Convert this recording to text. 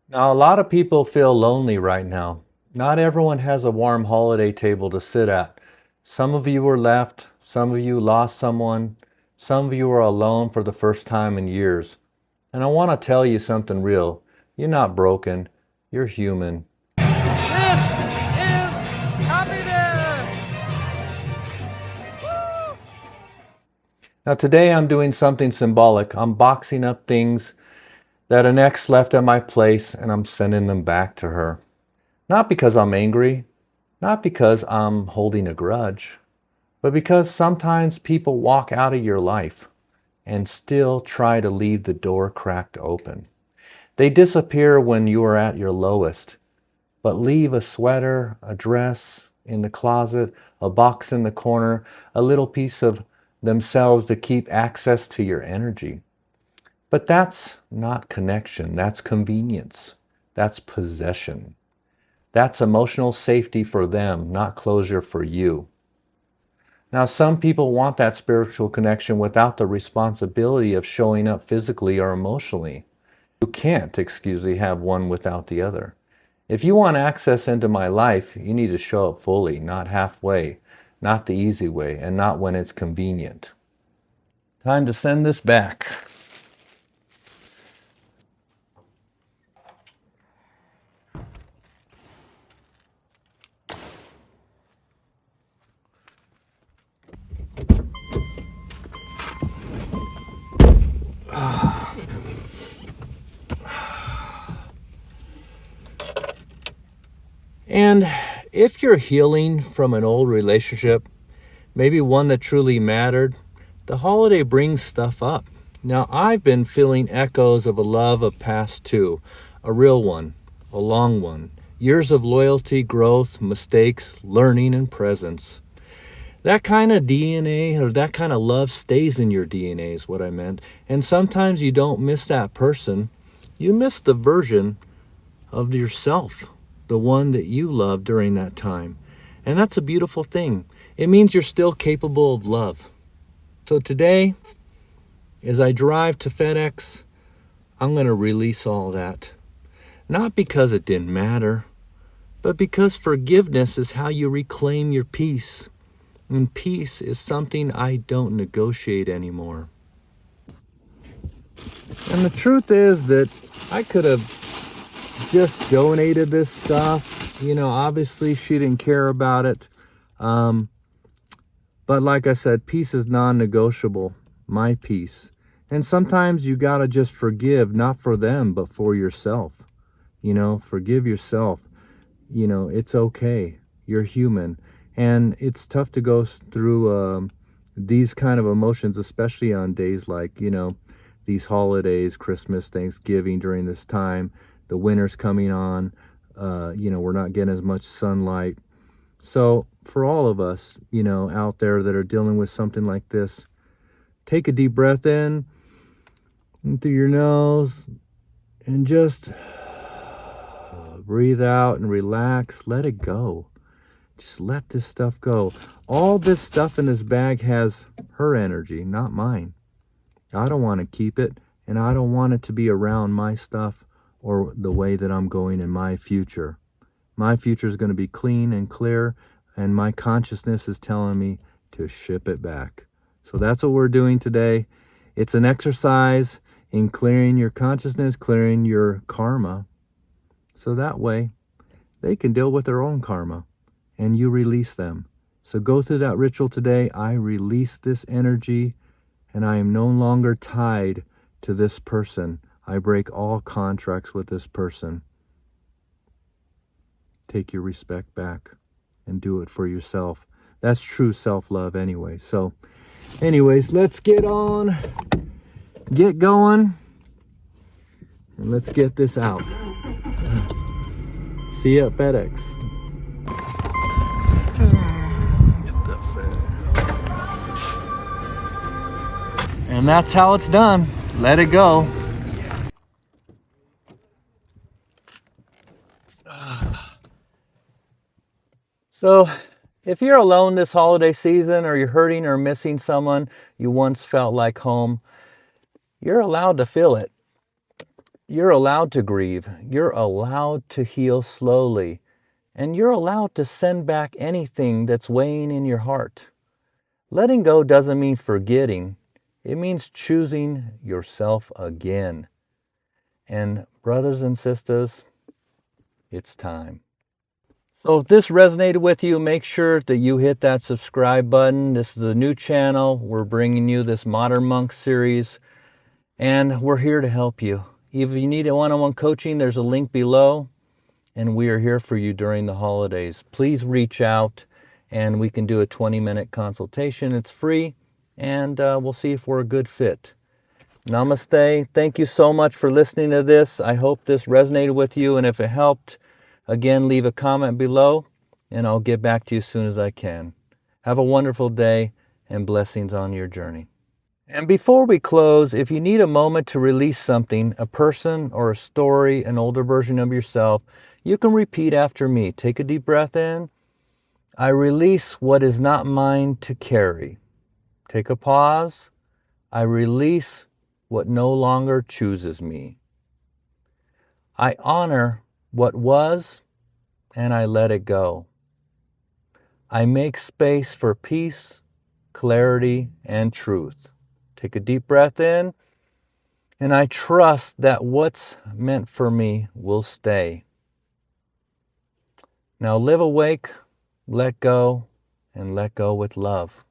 Now, a lot of people feel lonely right now. Not everyone has a warm holiday table to sit at. Some of you were left, some of you lost someone, some of you are alone for the first time in years. And I want to tell you something real. You're not broken, you're human. This is happiness! Woo! Now, today I'm doing something symbolic. I'm boxing up things that an ex left at my place and I'm sending them back to her. Not because I'm angry, not because I'm holding a grudge, but because sometimes people walk out of your life and still try to leave the door cracked open. They disappear when you are at your lowest, but leave a sweater, a dress in the closet, a box in the corner, a little piece of themselves to keep access to your energy. But that's not connection, that's convenience, that's possession. That's emotional safety for them, not closure for you. Now, some people want that spiritual connection without the responsibility of showing up physically or emotionally. You can't, have one without the other. If you want access into my life, you need to show up fully, not halfway, not the easy way, and not when it's convenient. Time to send this back. And if you're healing from an old relationship, maybe one that truly mattered, the holiday brings stuff up. Now, I've been feeling echoes of a love of past too, a real one, a long one. Years of loyalty, growth, mistakes, learning, and presence. That kind of DNA or that kind of love stays in your DNA is what I meant. And sometimes you don't miss that person. You miss the version of yourself, the one that you loved during that time. And that's a beautiful thing. It means you're still capable of love. So today, as I drive to FedEx, I'm going to release all that. Not because it didn't matter, but because forgiveness is how you reclaim your peace. And peace is something I don't negotiate anymore. And the truth is that I could have just donated this stuff. Obviously she didn't care about it. But like I said, peace is non-negotiable. My peace. And sometimes you gotta just forgive, not for them, but for yourself. Forgive yourself. It's okay. You're human. And it's tough to go through these kind of emotions, especially on days like, these holidays, Christmas, Thanksgiving, during this time. The winter's coming on. We're not getting as much sunlight. So for all of us, out there that are dealing with something like this, take a deep breath in through your nose and just breathe out and relax. Let it go. Just let this stuff go. All this stuff in this bag has her energy, not mine. I don't want to keep it, and I don't want it to be around my stuff or the way that I'm going in my future. My future is going to be clean and clear, and my consciousness is telling me to ship it back. So that's what we're doing today. It's an exercise in clearing your consciousness, clearing your karma, so that way they can deal with their own karma and you release them. So go through that ritual today. I release this energy and I am no longer tied to this person. I break all contracts with this person. Take your respect back and do it for yourself. That's true self-love anyway. So anyways, let's get going, and let's get this out. See you at FedEx. And that's how it's done. Let it go. So if you're alone this holiday season, or you're hurting or missing someone you once felt like home, you're allowed to feel it. You're allowed to grieve. You're allowed to heal slowly. And you're allowed to send back anything that's weighing in your heart. Letting go doesn't mean forgetting. It means choosing yourself again. And brothers and sisters, it's time. So if this resonated with you, make sure that you hit that subscribe button. This is a new channel. We're bringing you this Modern Monk series, and we're here to help you. If you need a one-on-one coaching, there's a link below, and we are here for you during the holidays. Please reach out, and we can do a 20-minute consultation. It's free, and we'll see if we're a good fit. Namaste. Thank you so much for listening to this. I hope this resonated with you, and if it helped, again, leave a comment below, and I'll get back to you as soon as I can. Have a wonderful day, and blessings on your journey. And before we close, if you need a moment to release something, a person or a story, an older version of yourself, you can repeat after me. Take a deep breath in. I release what is not mine to carry. Take a pause. I release what no longer chooses me. I honor what was, and I let it go. I make space for peace, clarity, and truth. Take a deep breath in, and I trust that what's meant for me will stay. Now live awake, let go, and let go with love.